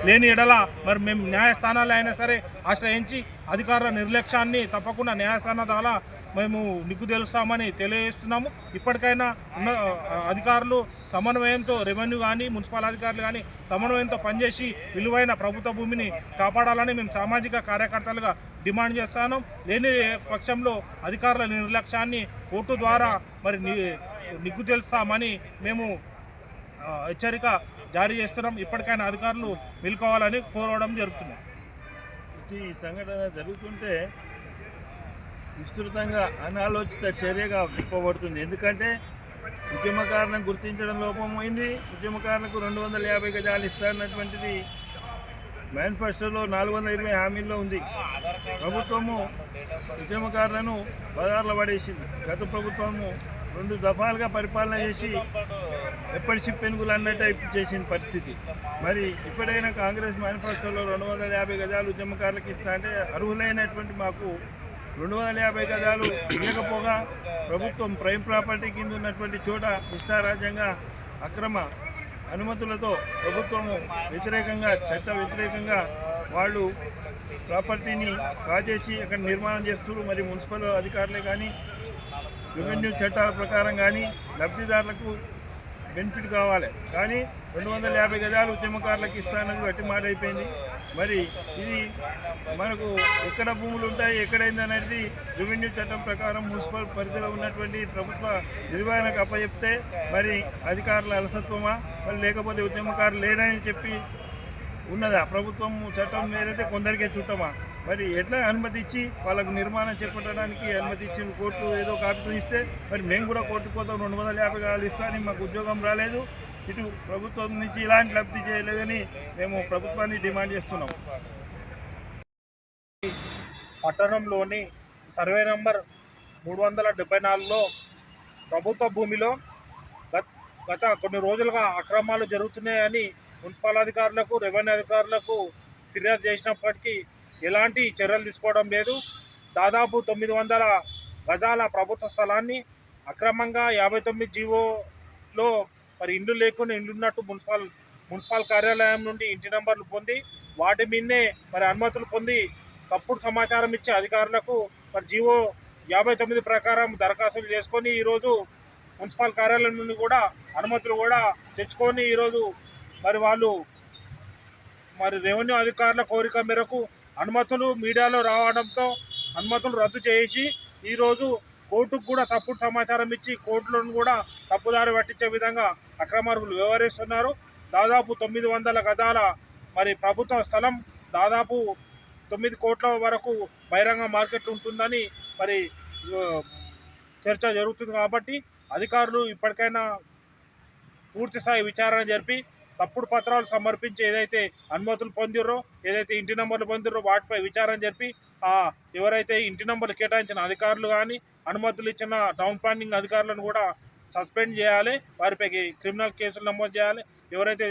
లేని ఎడల మరి మేము న్యాయస్థానాలు అయినా సరే ఆశ్రయించి అధికారుల నిర్లక్ష్యాన్ని తప్పకుండా న్యాయస్థానం ద్వారా మేము నిగ్గు తెలుస్తామని తెలియజేస్తున్నాము. ఇప్పటికైనా ఉన్న అధికారులు సమన్వయంతో, రెవెన్యూ కానీ మున్సిపల్ అధికారులు కానీ సమన్వయంతో పనిచేసి విలువైన ప్రభుత్వ భూమిని కాపాడాలని మేము సామాజిక కార్యకర్తలుగా డిమాండ్ చేస్తాను. లేని పక్షంలో అధికారుల నిర్లక్ష్యాన్ని కోర్టు ద్వారా మరి నిగ్గు తెలుస్తామని మేము హెచ్చరిక జారీ చేస్తున్నాం. ఇప్పటికైనా అధికారులు మేల్కోవాలని కోరడం జరుగుతుంది. ఈ సంఘటన జరుగుతుంటే విస్తృతంగా అనాలోచిత చర్యగా చెప్పబడుతుంది. ఎందుకంటే ఉద్యమకారులను గుర్తించడం లోపమైంది. ఉద్యమకారులకు 250 గజాలు ఇస్తానటువంటిది మేనిఫెస్టోలో 420 హామీల్లో ఉంది. ప్రభుత్వము ఉద్యమకారులను బజార్లో పడేసింది. గత ప్రభుత్వము 2 దఫాలుగా పరిపాలన చేసి ఎప్పటి చిప్పెనుగులు అన్నట్టు చేసిన పరిస్థితి. మరి ఇప్పుడైనా కాంగ్రెస్ మేనిఫెస్టోలో 250 గజాలు ఉద్యమకారులకు ఇస్తా అంటే అర్హులైనటువంటి మాకు 250 గజాలు ఇవ్వకపోగా ప్రభుత్వం ప్రైమ్ ప్రాపర్టీ కింద ఉన్నటువంటి చోట ఇష్టారాజ్యంగా అక్రమ అనుమతులతో ప్రభుత్వము వ్యతిరేకంగా, చట్ట వ్యతిరేకంగా వాళ్ళు ప్రాపర్టీని కాజేసి అక్కడ నిర్మాణం చేస్తున్నారు. మరి మున్సిపల్ అధికారులే కానీ, రెవెన్యూ చట్టాల ప్రకారం కానీ లబ్ధిదారులకు బెనిఫిట్ కావాలి. కానీ 250 గజాలు ఉద్యమకారులకు ఇస్తానది వట్టి మాట అయిపోయింది. మరి ఇది మనకు ఎక్కడ భూములు ఉంటాయి, ఎక్కడైంది అనేది రెవెన్యూ చట్టం ప్రకారం మున్సిపల్ పరిధిలో ఉన్నటువంటి ప్రభుత్వ నిర్వహణకు అప్పచెప్తే మరి అధికారుల అలసత్వమా, మరి లేకపోతే ఉద్యమకారులు లేడని చెప్పి ఉన్నదా? ప్రభుత్వం చట్టం మేరైతే కొందరికే చుట్టమా? మరి ఎట్లా అనుమతి ఇచ్చి వాళ్ళకు నిర్మాణం చేపట్టడానికి అనుమతి ఇచ్చిన కోర్టు ఏదో కాపీ ఇస్తే మరి మేము కూడా కోర్టు పోతాం 250 గజాలు ఇస్తామని మాకు ఉద్యోగం రాలేదు, ఇటు ప్రభుత్వం నుంచి ఇలాంటి లబ్ధి చేయలేదని మేము ప్రభుత్వాన్ని డిమాండ్ చేస్తున్నాం. పట్టణంలోని సర్వే నంబర్ 374లో ప్రభుత్వ భూమిలో గత కొన్ని రోజులుగా అక్రమాలు జరుగుతున్నాయని మున్సిపల్ అధికారులకు, రెవెన్యూ అధికారులకు ఫిర్యాదు చేసినప్పటికీ ఎలాంటి చర్యలు తీసుకోవడం లేదు. దాదాపు 900 గజాల ప్రభుత్వ స్థలాన్ని అక్రమంగా 59 జీవోలో మరి ఇండ్లు లేకుండా ఇండ్లున్నట్టు మున్సిపల్ కార్యాలయం నుండి ఇంటి నెంబర్లు పొంది వాటి మీదనే మరి అనుమతులు పొంది తప్పుడు సమాచారం ఇచ్చే అధికారులకు మరి జీవో 59 ప్రకారం దరఖాస్తులు చేసుకొని ఈరోజు మున్సిపల్ కార్యాలయం నుండి కూడా అనుమతులు కూడా తెచ్చుకొని ఈరోజు మరి వాళ్ళు మరి రెవెన్యూ అధికారుల కోరిక మేరకు అనుమతులు మీడియాలో రావడంతో అనుమతులు రద్దు చేసి ఈరోజు కోర్టుకు కూడా తప్పుడు సమాచారం ఇచ్చి కోర్టులను కూడా తప్పుదారి పట్టించే విధంగా అక్రమార్కులు వ్యవహరిస్తున్నారు. దాదాపు 900 గజాల మరి ప్రభుత్వ స్థలం దాదాపు 9 కోట్ల వరకు బహిరంగ మార్కెట్ ఉంటుందని మరి చర్చ జరుగుతుంది. కాబట్టి అధికారులు ఇప్పటికైనా పూర్తి స్థాయి విచారణ జరిపి తప్పుడు పత్రాలు సమర్పించి ఏదైతే అనుమతులు పొందిర్రో, ఏదైతే ఇంటి నెంబర్లు పొందిర్రో వాటిపై విచారణ జరిపి ఎవరైతే ఇంటి నెంబర్లు కేటాయించిన అధికారులు కానీ, అనుమతులు ఇచ్చిన టౌన్ ప్లానింగ్ అధికారులను కూడా సస్పెండ్ చేయాలి, వారిపై క్రిమినల్ కేసులు నమోదు చేయాలి. ఎవరైతే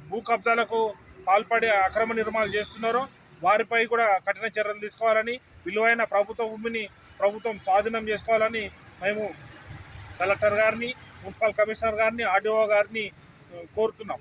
భూ కబ్జాలకు పాల్పడి అక్రమ నిర్మాణాలు చేస్తున్నారో వారిపై కూడా కఠిన చర్యలు తీసుకోవాలని, విలువైన ప్రభుత్వ భూమిని ప్రభుత్వం స్వాధీనం చేసుకోవాలని మేము కలెక్టర్ గారిని, మున్సిపల్ కమిషనర్ గారిని, ఆర్డీఓ గారిని కోరుతున్నాం.